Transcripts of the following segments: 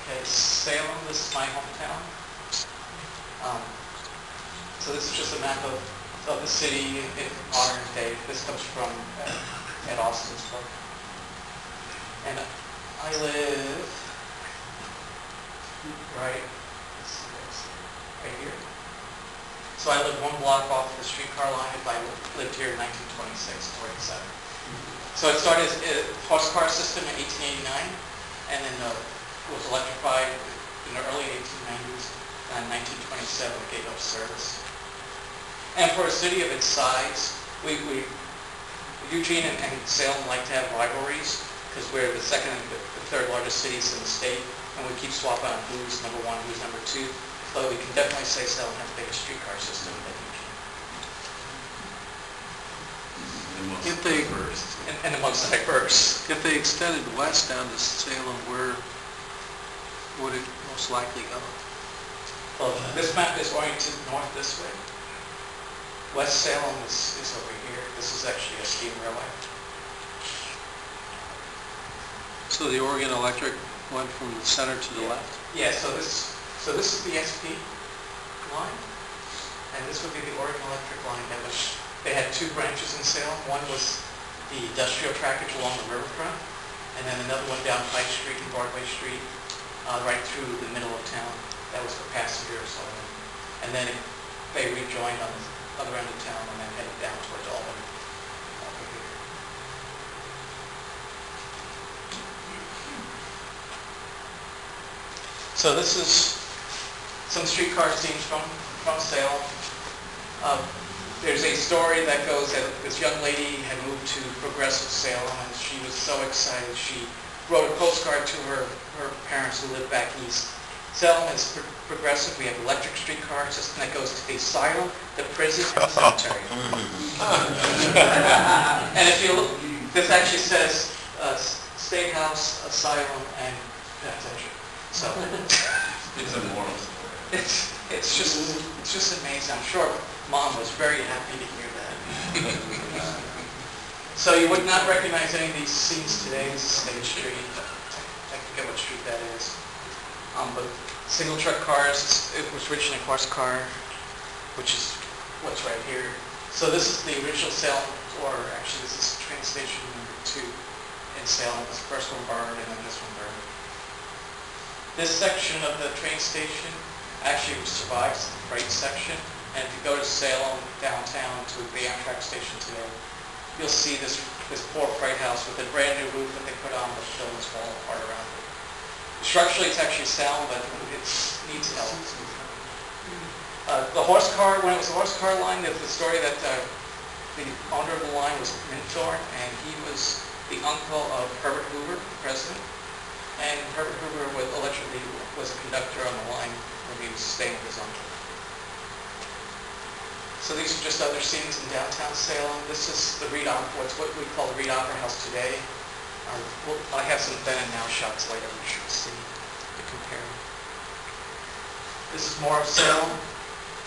Okay, Salem, this is my hometown. So this is just a map of the city in modern day. This comes from Ed Austin's book. And I live right here. So I live one block off the streetcar line if I lived here in 1926 or 87. So it started as a horse car system in 1889 and then was electrified in the early 1890s, and in 1927 it gave up service. And for a city of its size, Eugene and Salem like to have rivalries because we're the second and the third largest cities in the state, and we keep swapping on who's number one, who's number two. Though we can definitely say Salem has the biggest streetcar system than Eugene. If they and the most diverse. If they extended west down to Salem, where would it most likely go? Well, this map is oriented north this way. West Salem is over here. This is actually a steam railway. So the Oregon Electric went from the center to the left? Yeah, so this is the SP line, and this would be the Oregon Electric line. They had two branches in Salem. One was the industrial trackage along the riverfront, and then another one down Pike Street and Broadway Street, right through the middle of town. That was for passengers only. And then they rejoined on the other end of town and then headed down towards Albany. Over here. So this is some streetcar scenes from Salem. There's a story that goes that this young lady had moved to progressive Salem, and she was so excited she wrote a postcard to her parents who lived back east. Salem is progressive. We have electric streetcar system that goes to the asylum, the prison, and the cemetery. And if you look, this actually says State House, asylum, and penitentiary. So it's a moral story. It's just amazing. I'm sure Mom was very happy to hear that. So you would not recognize any of these scenes today. This is State Street. I forget what street that is. But single truck cars, it was originally a horse car, which is what's right here. So this is the original Salem, or actually this is train station number 2 in Salem. This first one burned and then this one burned. This section of the train station actually survives the freight section. And if you go to Salem downtown to the Amtrak station today, you'll see this poor freight house with a brand new roof that they put on, but the buildings fall apart around it. Structurally, it's actually sound, but it needs help. The horse car, when it was a horse car line, there's the story that the owner of the line was Minthorn, and he was the uncle of Herbert Hoover, the president. And Herbert Hoover allegedly was a conductor on the line when he was staying with his uncle. So these are just other scenes in downtown Salem. This is the Reed Opera, what's what we call the Reed Opera House today. I have some then and now shots later which you'll see to compare. This is more of Salem.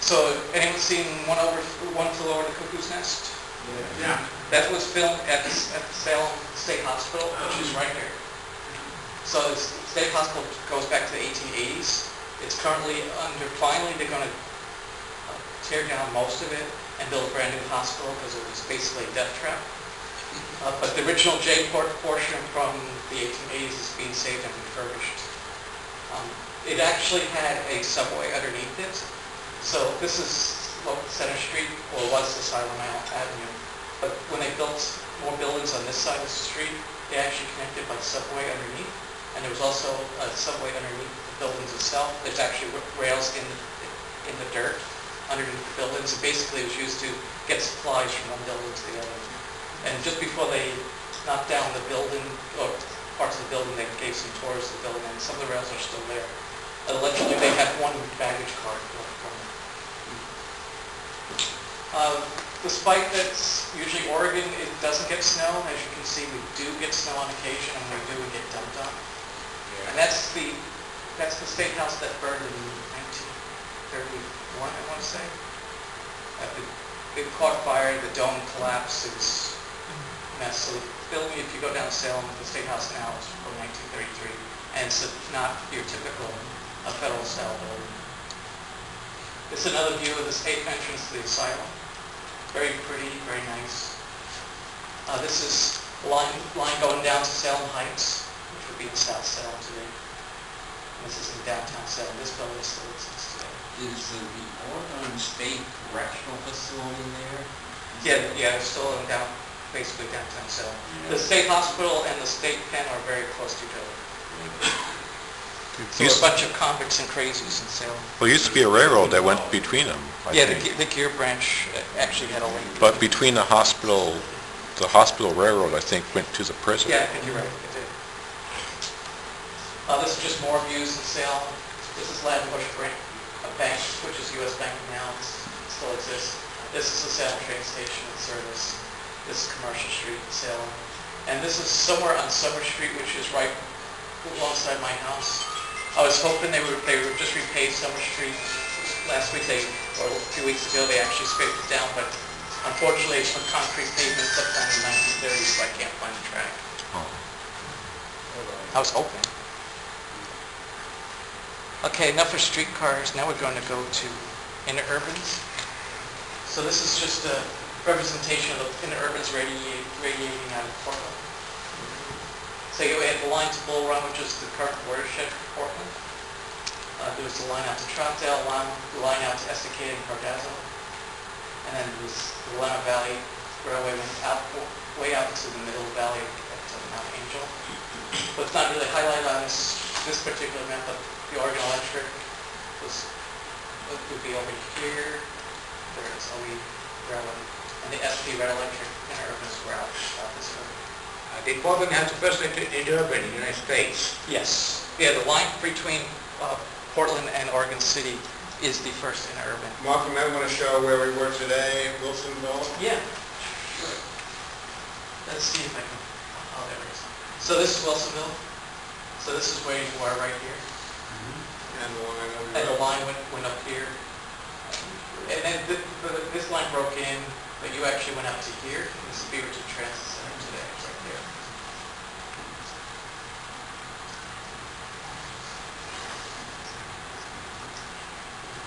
So anyone seen One Flew Over the Cuckoo's Nest? Yeah. That was filmed at the Salem State Hospital, which is right here. So the State Hospital goes back to the 1880s. It's currently finally they're going to tear down most of it and build a brand new hospital because it was basically a death trap. But the original J-port portion from the 1880s is being saved and refurbished. It actually had a subway underneath it. So this is Center Street, or was Asylum Avenue. But when they built more buildings on this side of the street, they actually connected by subway underneath. And there was also a subway underneath the buildings itself. There's actually rails in the dirt underneath the buildings. It basically was used to get supplies from one building to the other. And just before they knocked down the building, or parts of the building, they gave some tours of the building, and some of the rails are still there. Allegedly, they had one baggage car left from it. Despite that, usually Oregon, it doesn't get snow. As you can see, we do get snow on occasion, and we get dumped on. Yeah. And that's the state house that burned in 1931, I want to say. It caught fire, the dome collapsed, it was a mess. So building, if you go down Salem, the State House now is from 1933, and it's not your typical federal style building. This is another view of the state entrance to the asylum. Very pretty, very nice. This is the line going down to Salem Heights, which would be in South Salem today. This is in downtown Salem. This building still exists today. Is the Oregon State Correctional Facility there? Yeah, it's still in basically downtown Salem. The state hospital and the state pen are very close to each other. So a bunch of convicts and crazies in Salem. Well, there used to be a railroad that went between them, I Yeah, think. the gear branch actually had a link. But between the hospital railroad, I think, went to the prison. Yeah, I think you're right, it did. This is just more views in Salem. This is Latin Bush Bank, which is U.S. Bank now. It still exists. This is the Salem train station in service. This is Commercial Street in Salem. And this is somewhere on Summer Street, which is right alongside my house. I was hoping they would just repave Summer Street. Last week, or a few weeks ago, they actually scraped it down, but unfortunately, it's from concrete pavement sometime in the 1930s, so I can't find the track. Oh. I was hoping. Okay, enough for streetcars. Now we're going to go to interurbans. So this is just a representation of the interurbans radiating out of Portland. So you had the line to Bull Run, which is the current watershed for Portland. There was the line out to Troutdale, the line out to Estacada and Cardozo. And then there was the Willamette Valley Railway went way out into the middle of the valley to Mount Angel. What's not really highlighted on this particular map, but the Oregon Electric would be over here. There's OE Railway. And the SP Red Electric interurbans were out this way. Did Portland have the first interurban in the United States? Yes. Yeah, the line between Portland and Oregon City is the first interurban. Mark, you might want to show where we were today, Wilsonville. Yeah. Sure. Let's see if I can. Oh, there it is. So this is Wilsonville. So this is where you are right here. And the line over And the here. line went up here. And then this line broke in, but you actually went out to here. This is Beaverton Transit Center today, right there.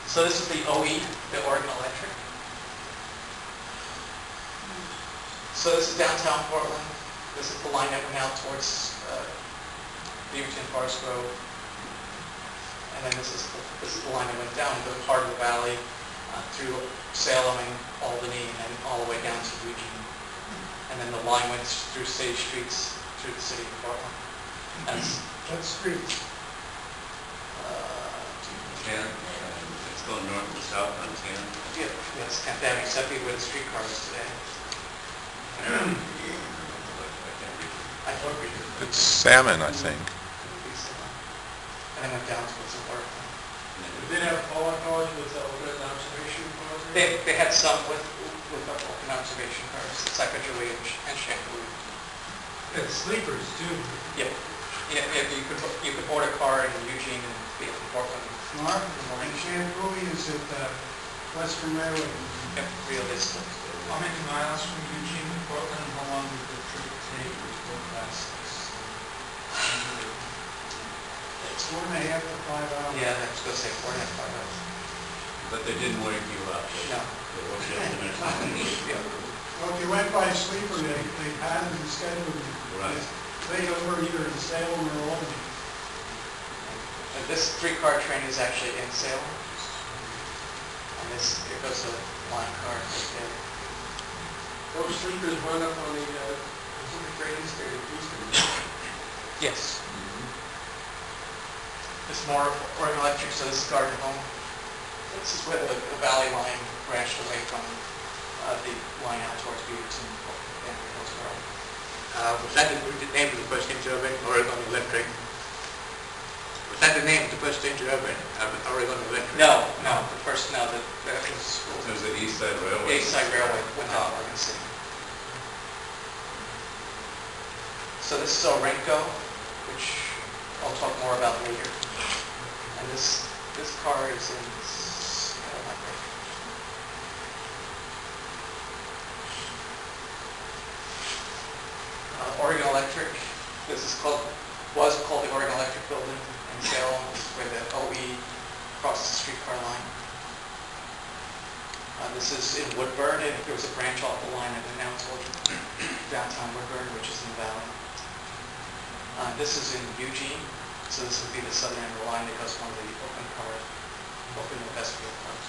So this is the OE, the Oregon Electric. So this is downtown Portland. This is the line that went out towards Beaverton, Forest Grove. And then this is the line that went down to the heart of the valley, through Salem and Albany, and then all the way down to Eugene. And then the line went through city streets through the city of Portland. That's What streets? 10. It's going north and south on 10. yeah, that's 10th Avenue, except where the streetcar is today. I thought we did. It's Salmon, I think. And then went down towards the work. Did they have power cars with open observation cars? They had some with open observation cars, it's like a Julie and Shankly. And sleepers too. Yep. Yeah, you could board a car in Eugene and be from Portland. Mark, and Chantilly is at Western Railway. Yep, Rio Vista. How many miles from Eugene to Portland? How long did the trip take? It's 4.5 to 5 hours. Yeah, I was going to say 4.5 hours. But they didn't wake you up. No. They woke you up the next morning. Yeah. Well, if you went by sleeper, they padded and scheduled you. Right. They over either in Salem or Albany. And this streetcar train is actually in Salem. And here goes a line car right there. Those sleepers run up on the Pacific trains there in Houston. Yes. This is more Oregon Electric, so this is Garden Home. This is where the valley line branched away from the line out towards Beaverton and Hillsborough. Was that the name of the first interurban, Oregon Electric? Was that the name of the first interurban, Oregon Electric? No, that was There's the East Side the Railway. East Side Railway went down to Oregon City. So this is Orenco, which I'll talk more about later. And this car is in Oregon Electric, was called the Oregon Electric Building in Salem, where the OE crosses the streetcar line. This is in Woodburn, and there was a branch off the line, and now it's all downtown Woodburn, which is in the valley. This is in Eugene, so this would be the southern end of the line that goes one of the open vestibule cars.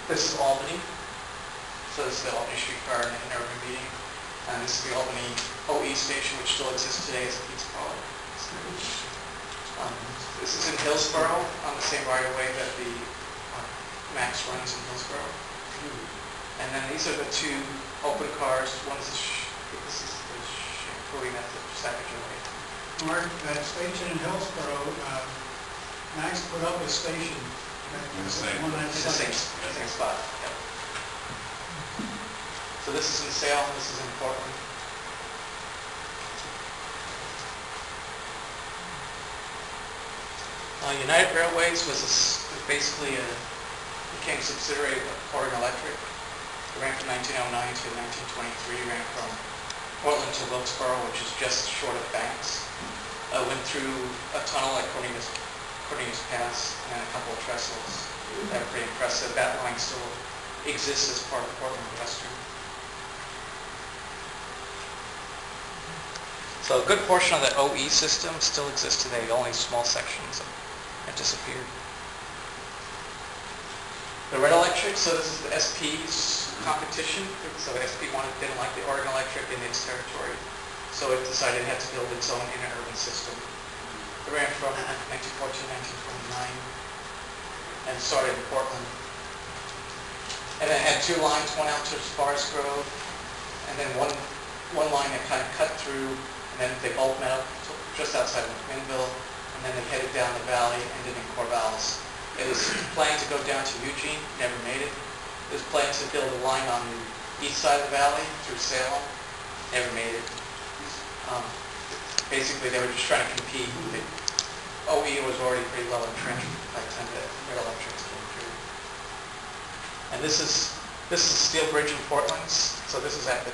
This is Albany, so this is the Albany streetcar in urban meeting, and this is the Albany OE station, which still exists today as a pizza parlor. This is in Hillsborough, on the same right-of-way that the Max runs in Hillsborough. And then these are the two open cars. One is this is the Shampooing, that's the Sacagaway. Mark, that station in Hillsborough, Max put up a station. It's the same spot. Yep. So this is in Salem, this is in Portland. United Railways was basically became a subsidiary of Oregon Electric. It ran from 1909 to 1923. Ran from Portland to Wilkesboro, which is just short of Banks. Went through a tunnel at Cornelius Pass and a couple of trestles. That were pretty impressive. That line still exists as part of Portland Western. So a good portion of the OE system still exists today. Only small sections have disappeared. The Red Electric, so this is the SP's competition. So SP didn't like the Oregon Electric in its territory, so it decided it had to build its own interurban system. It ran from 1914 to 1929 and started in Portland. And it had two lines, one out to Forest Grove, and then one line that kind of cut through, and then they both met up just outside of McMinnville, and then they headed down the valley, ended in Corvallis. It was planned to go down to Eugene, never made it. It was planned to build a line on the east side of the valley through Salem, never made it. Basically, they were just trying to compete. The OE was already pretty well entrenched by the time the Red Electrics came through. And this is Steel Bridge in Portland. So this is at the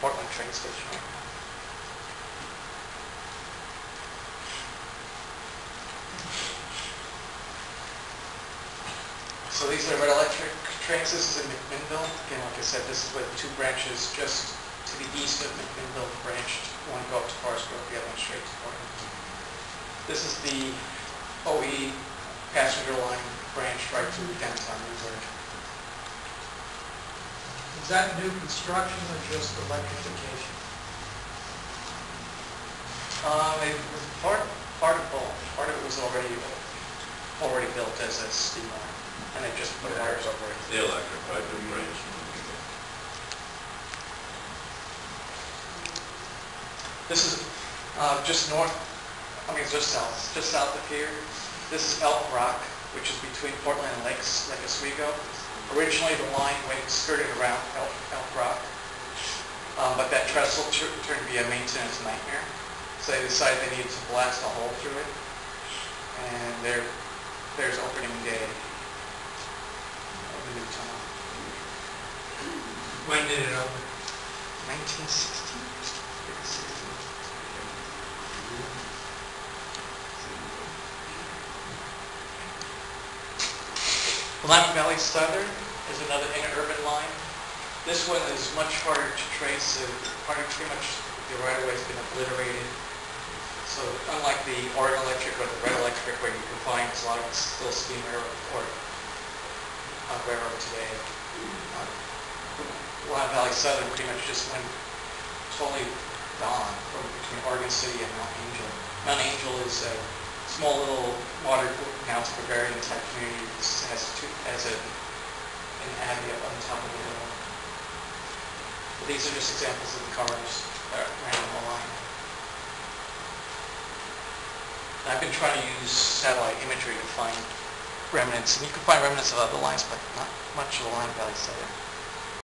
Portland train station right now. So these are Red Electric trains. This is in McMinnville. Again, like I said, this is where the two branches just to the east of McMinnville branched. One go up to Forest Grove, the other one straight to Portland. This is the OE passenger line branched right through downtown Newburgh. Is that new construction or just electrification? It was part of both. Part of it was already built as a steam line, and they just put wires over it. The electrified branch. This is just north, just south of here. This is Elk Rock, which is between Portland and Lake Oswego. Originally, the line skirted around Elk Rock, but that trestle turned to be a maintenance nightmare. So they decided they needed to blast a hole through it, and there's opening day of the new tunnel. When did it open? 1960. Willamette Valley Southern is another interurban line. This one is much harder to trace. Pretty much the right-of-way has been obliterated. So unlike the Oregon Electric or the Red Electric, where you can find a lot of still steam railroad or railroad today, Willamette Valley Southern pretty much just went totally gone from between Oregon City and Mount Angel. Mount Angel is a small little water now it's Bavarian type community. Has an abbey up on top of the hill. But these are just examples of the cars that ran on the line. And I've been trying to use satellite imagery to find remnants, and you can find remnants of other lines, but not much of the Willamette Valley Southern.